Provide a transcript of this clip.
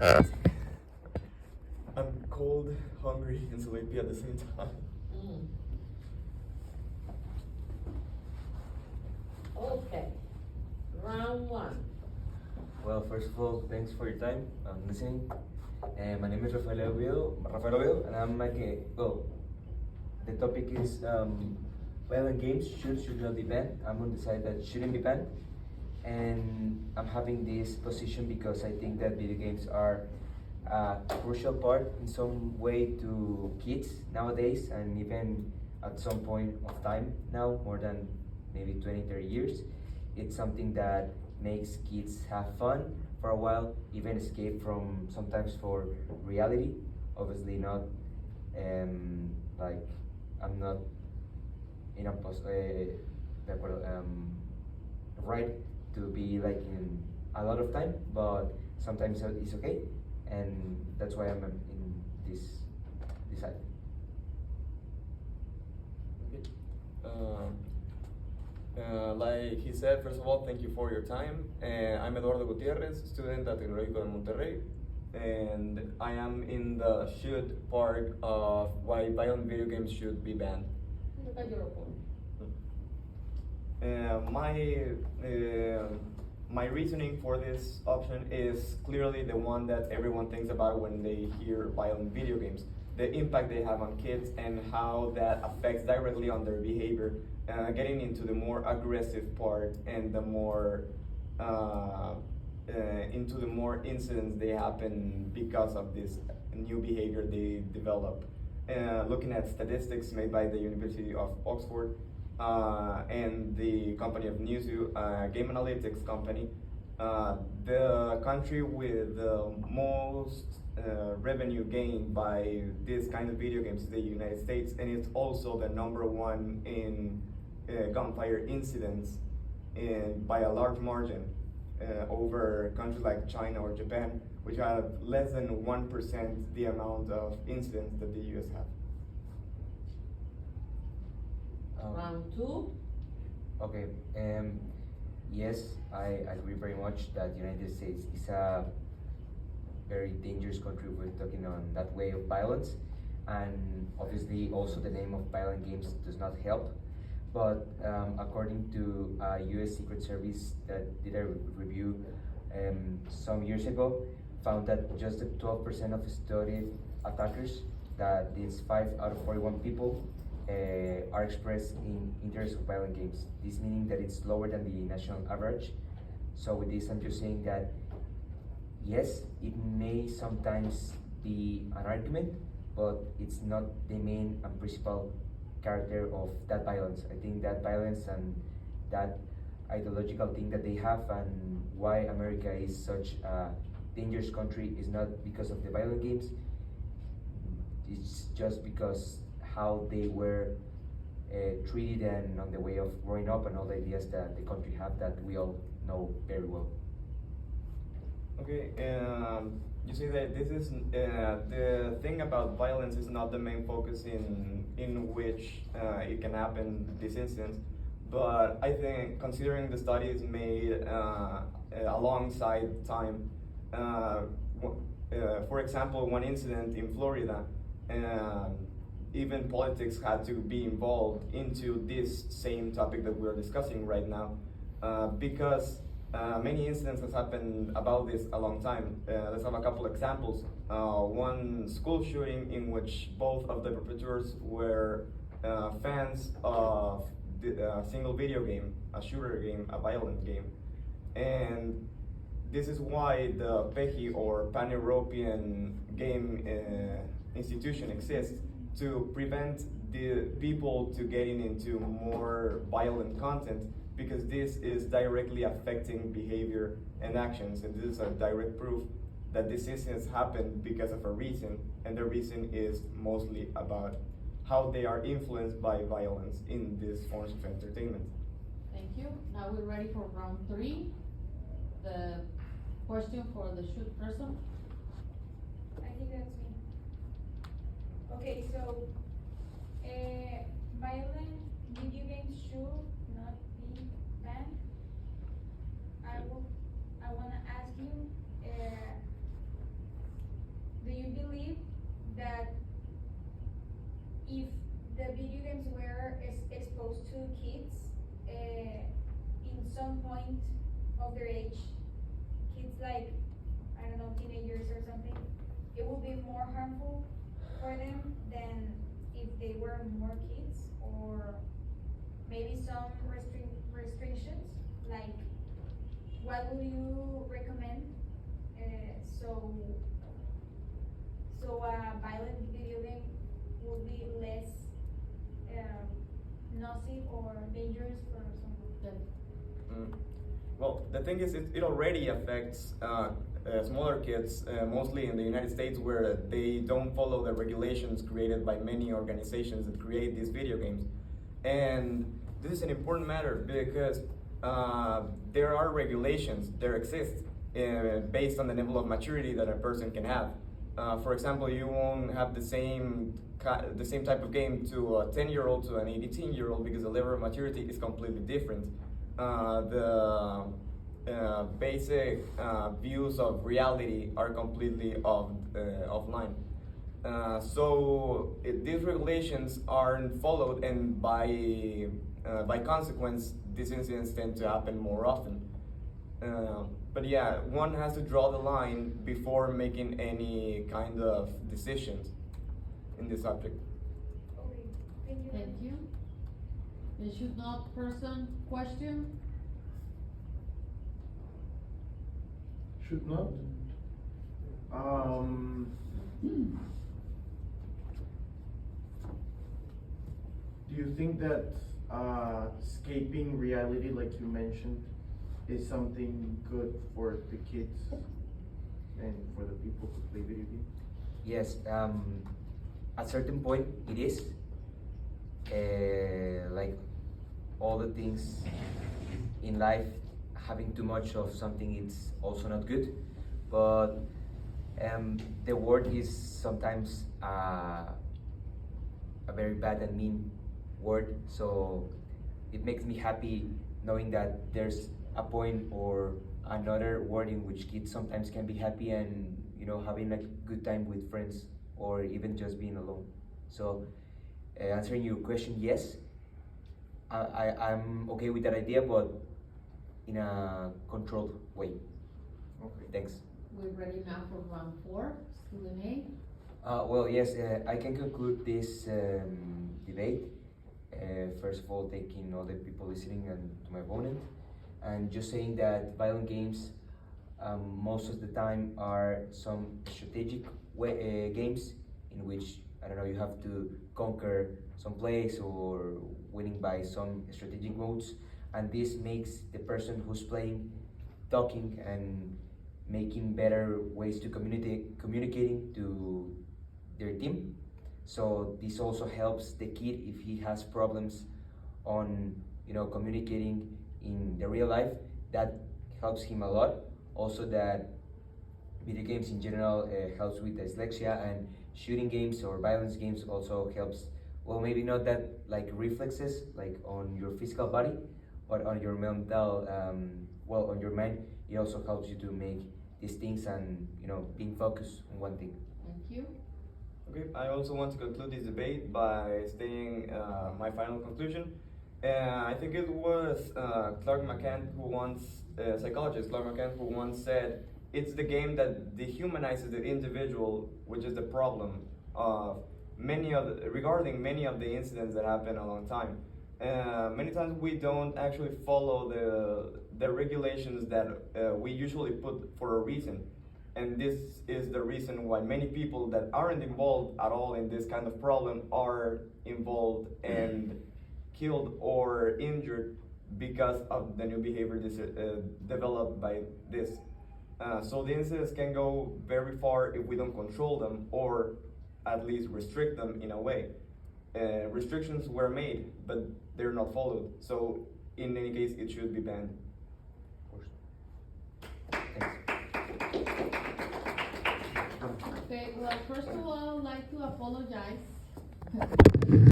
I'm cold, hungry, and sleepy at the same time. Mm. Okay. Round one. Well, first of all, thanks for your time listening. My name is Rafael Oviedo, and I'm like well, the topic is violent games should not be banned. I'm on the side that shouldn't be banned, and I'm having this position because I think that video games are a crucial part in some way to kids nowadays, and even at some point of time now, more than maybe 20, 30 years. It's something that makes kids have fun for a while, even escape from sometimes for reality. Obviously not like I'm not in a de acuerdo, right to be like in a lot of time, but sometimes it's okay, and that's why I'm in this side. Okay. Like he said, first of all, thank you for your time. I'm Eduardo Gutierrez, student at Tecnológico de Monterrey, and I am in the should part of why violent video games should be banned. Look at your opponent. My reasoning for this option is clearly the one that everyone thinks about when they hear violent video games. The impact they have on kids and how that affects directly on their behavior. Getting into the more aggressive part and the more into the more incidents they happen because of this new behavior they develop. Looking at statistics made by the University of Oxford and the company of Newzoo, game analytics company, the country with the most revenue gained by this kind of video games is the United States, and it's also the number one in gunfire incidents by a large margin over countries like China or Japan, which have less than 1% the amount of incidents that the US have. Round two. Okay. Yes, I agree very much that United States is a very dangerous country. We're talking on that way of violence, and obviously also the name of violent games does not help. But according to U.S. Secret Service that did a review some years ago, found that just the 12% of studied attackers, that is 5 out of 41 people, are expressed in interest of violent games. This meaning that it's lower than the national average. So with this, I'm just saying that yes, it may sometimes be an argument, but it's not the main and principal character of that violence. I think that violence and that ideological thing that they have and why America is such a dangerous country is not because of the violent games. It's just because how they were treated and on the way of growing up and all the ideas that the country have that we all know very well. Okay, you say that this is the thing about violence is not the main focus in which it can happen, these incidents, but I think considering the studies made alongside time, for example, one incident in Florida, even politics had to be involved into this same topic that we're discussing right now, because many incidents have happened about this a long time. Let's have a couple examples. One school shooting in which both of the perpetrators were fans of a single video game, a shooter game, a violent game. And this is why the PEGI or Pan-European Game Institution exists, to prevent the people to getting into more violent content, because this is directly affecting behavior and actions, and this is a direct proof that these incidents happen because of a reason, and the reason is mostly about how they are influenced by violence in these forms of entertainment. Thank you. Now we're ready for round three. The question for the shoot person. I think that's me. Okay, so violent video games should not be banned. I wanna ask you, to kids in some point of their age, kids like, I don't know, teenagers or something, it will be more harmful for them than if they were more kids, or maybe some restrictions, like what would you recommend so a violent video game will be less nocive or dangerous for someone? Mm. Well, the thing is, it already affects smaller kids, mostly in the United States, where they don't follow the regulations created by many organizations that create these video games. And this is an important matter because there are regulations, there exist, based on the level of maturity that a person can have. For example, you won't have the same type of game to a 10-year-old to an 18-year-old because the level of maturity is completely different. The basic views of reality are completely offline. So these regulations aren't followed, and by consequence, these incidents tend to happen more often. But yeah, one has to draw the line before making any kind of decisions in this subject. Okay, thank you. Thank you. The should not person question? Should not. Do you think that escaping reality, like you mentioned, is something good for the kids and for the people who play video games? Yes, at certain point it is. Like all the things in life, having too much of something it's also not good. But the word is sometimes a very bad and mean word. So it makes me happy knowing that there's a point or another word in which kids sometimes can be happy and having a good time with friends or even just being alone. So answering your question, yes, I'm okay with that idea, but in a controlled way. Okay. Thanks. We're ready now for round 4, student A. Well, yes, I can conclude this debate. First of all, thanking all the people listening and to my opponent, and just saying that violent games most of the time are some strategic games in which, I don't know, you have to conquer some place or winning by some strategic modes, and this makes the person who's playing talking and making better ways to communicating to their team. So this also helps the kid if he has problems on communicating in the real life. That helps him a lot. Also, that video games in general helps with dyslexia, and shooting games or violence games also helps. Well, maybe not that like reflexes like on your physical body, but on your mental, on your mind. It also helps you to make these things and being focused on one thing. Thank you. Okay, I also want to conclude this debate by stating my final conclusion. I think it was Clark McCann who once, psychologist Clark McCann, who once said, it's the game that dehumanizes the individual, which is the problem of regarding many of the incidents that happen a long time. Many times we don't actually follow the regulations that we usually put for a reason. And this is the reason why many people that aren't involved at all in this kind of problem are involved and killed or injured because of the new behavior developed by this. So the incidents can go very far if we don't control them or at least restrict them in a way. Restrictions were made, but they're not followed. So in any case, it should be banned. Thanks. Okay, well, first of all, I would like to apologize